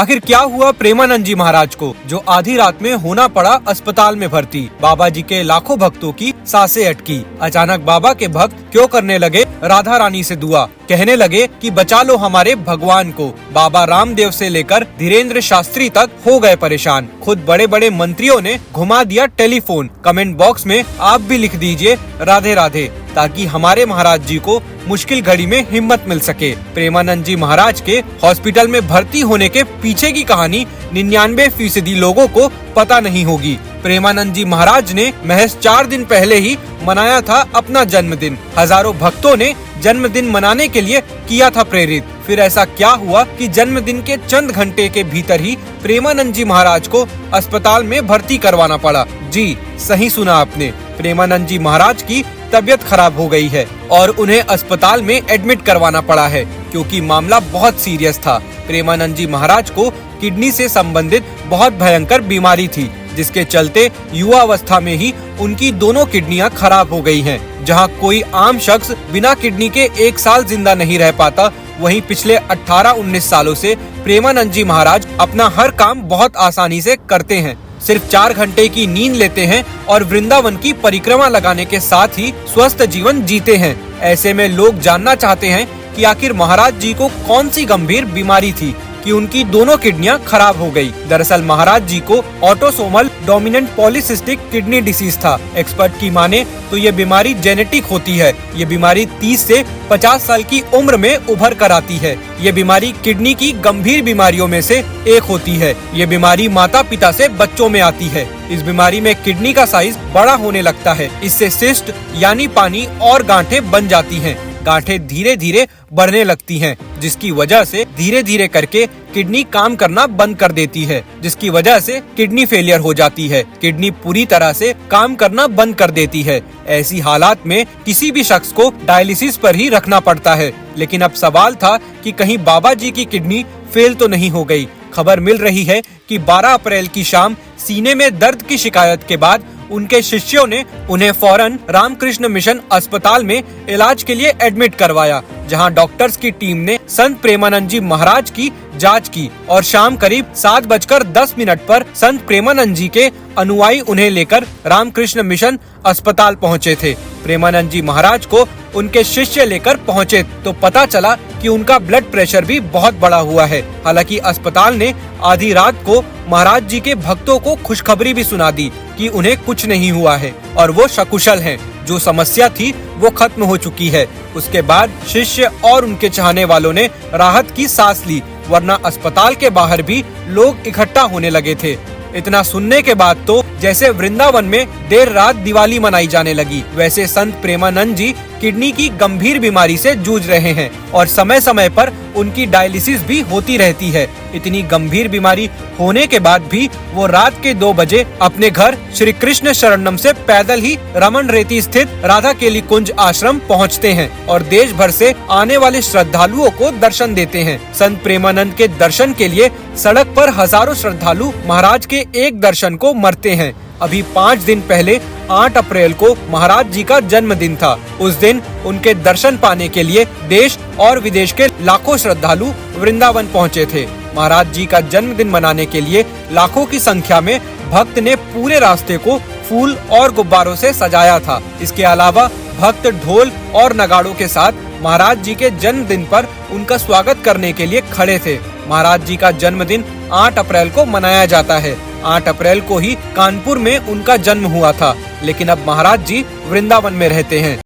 आखिर क्या हुआ प्रेमानंद जी महाराज को, जो आधी रात में होना पड़ा अस्पताल में भर्ती। बाबा जी के लाखों भक्तों की सांसें अटकी। अचानक बाबा के भक्त क्यों करने लगे राधा रानी से दुआ, कहने लगे कि बचा लो हमारे भगवान को। बाबा रामदेव से लेकर धीरेन्द्र शास्त्री तक हो गए परेशान। खुद बड़े बड़े मंत्रियों ने घुमा दिया टेलीफोन। कमेंट बॉक्स में आप भी लिख दीजिए राधे राधे, ताकि हमारे महाराज जी को मुश्किल घड़ी में हिम्मत मिल सके। प्रेमानंद जी महाराज के हॉस्पिटल में भर्ती होने के पीछे की कहानी 99% लोगों को पता नहीं होगी। प्रेमानंद जी महाराज ने महज 4 दिन पहले ही मनाया था अपना जन्मदिन। हजारों भक्तों ने जन्मदिन मनाने के लिए किया था प्रेरित। फिर ऐसा क्या हुआ कि जन्मदिन के चंद घंटे के भीतर ही प्रेमानंद जी महाराज को अस्पताल में भर्ती करवाना पड़ा। जी सही सुना आपने, प्रेमानंद जी महाराज की तबीयत खराब हो गई है और उन्हें अस्पताल में एडमिट करवाना पड़ा है, क्योंकि मामला बहुत सीरियस था। प्रेमानंद जी महाराज को किडनी से संबंधित बहुत भयंकर बीमारी थी, जिसके चलते युवा अवस्था में ही उनकी दोनों किडनियां खराब हो गई हैं। जहां कोई आम शख्स बिना किडनी के 1 साल जिंदा नहीं रह पाता, वहीं पिछले 18-19 सालों से प्रेमानंद जी महाराज अपना हर काम बहुत आसानी से करते हैं। सिर्फ 4 घंटे की नींद लेते हैं और वृंदावन की परिक्रमा लगाने के साथ ही स्वस्थ जीवन जीते हैं। ऐसे में लोग जानना चाहते हैं कि आखिर महाराज जी को कौन सी गंभीर बीमारी थी कि उनकी दोनों किडनियां खराब हो गई। दरअसल महाराज जी को autosomal dominant polycystic kidney disease था। एक्सपर्ट की माने तो ये बीमारी जेनेटिक होती है। ये बीमारी 30 से 50 साल की उम्र में उभर कर आती है। ये बीमारी किडनी की गंभीर बीमारियों में से एक होती है। ये बीमारी माता पिता से बच्चों में आती है। इस बीमारी में किडनी का साइज बड़ा होने लगता है। इससे सिस्ट यानी पानी और गांठें बन जाती हैं। गांठें धीरे धीरे बढ़ने लगती हैं, जिसकी वजह से धीरे धीरे करके किडनी काम करना बंद कर देती है, जिसकी वजह से किडनी फेलियर हो जाती है। किडनी पूरी तरह से काम करना बंद कर देती है। ऐसी हालात में किसी भी शख्स को डायलिसिस पर ही रखना पड़ता है। लेकिन अब सवाल था कि कहीं बाबा जी की किडनी फेल तो नहीं हो गई। खबर मिल रही है कि 12 अप्रैल की शाम सीने में दर्द की शिकायत के बाद उनके शिष्यों ने उन्हें फौरन रामकृष्ण मिशन अस्पताल में इलाज के लिए एडमिट करवाया, जहां डॉक्टर्स की टीम ने संत प्रेमानंद जी महाराज की जांच की और शाम करीब 7:10 पर संत प्रेमानंद जी के अनुयायी उन्हें लेकर रामकृष्ण मिशन अस्पताल पहुंचे थे। प्रेमानंद जी महाराज को उनके शिष्य लेकर पहुंचे तो पता चला कि उनका ब्लड प्रेशर भी बहुत बढ़ा हुआ है। हालांकि अस्पताल ने आधी रात को महाराज जी के भक्तों को खुशखबरी भी सुना दी कि उन्हें कुछ नहीं हुआ है और वो सकुशल हैं। जो समस्या थी वो खत्म हो चुकी है। उसके बाद शिष्य और उनके चाहने वालों ने राहत की सांस ली, वरना अस्पताल के बाहर भी लोग इकट्ठा होने लगे थे। इतना सुनने के बाद तो जैसे वृंदावन में देर रात दिवाली मनाई जाने लगी, वैसे संत प्रेमानंद जी किडनी की गंभीर बीमारी से जूझ रहे हैं और समय समय पर उनकी डायलिसिस भी होती रहती है। इतनी गंभीर बीमारी होने के बाद भी वो रात के 2 बजे अपने घर श्री कृष्ण शरणम से पैदल ही रमन रेती स्थित राधा केली कुंज आश्रम पहुंचते हैं और देश भर से आने वाले श्रद्धालुओं को दर्शन देते हैं। संत प्रेमानंद के दर्शन के लिए सड़क पर हजारों श्रद्धालु महाराज के एक दर्शन को मरते हैं। अभी 5 दिन पहले 8 अप्रैल को महाराज जी का जन्मदिन था। उस दिन उनके दर्शन पाने के लिए देश और विदेश के लाखों श्रद्धालु वृंदावन पहुंचे थे। महाराज जी का जन्मदिन मनाने के लिए लाखों की संख्या में भक्त ने पूरे रास्ते को फूल और गुब्बारों से सजाया था। इसके अलावा भक्त ढोल और नगाड़ों के साथ महाराज जी के जन्मदिन पर उनका स्वागत करने के लिए खड़े थे। महाराज जी का जन्मदिन 8 अप्रैल को मनाया जाता है। 8 अप्रैल को ही कानपुर में उनका जन्म हुआ था, लेकिन अब महाराज जी वृंदावन में रहते हैं।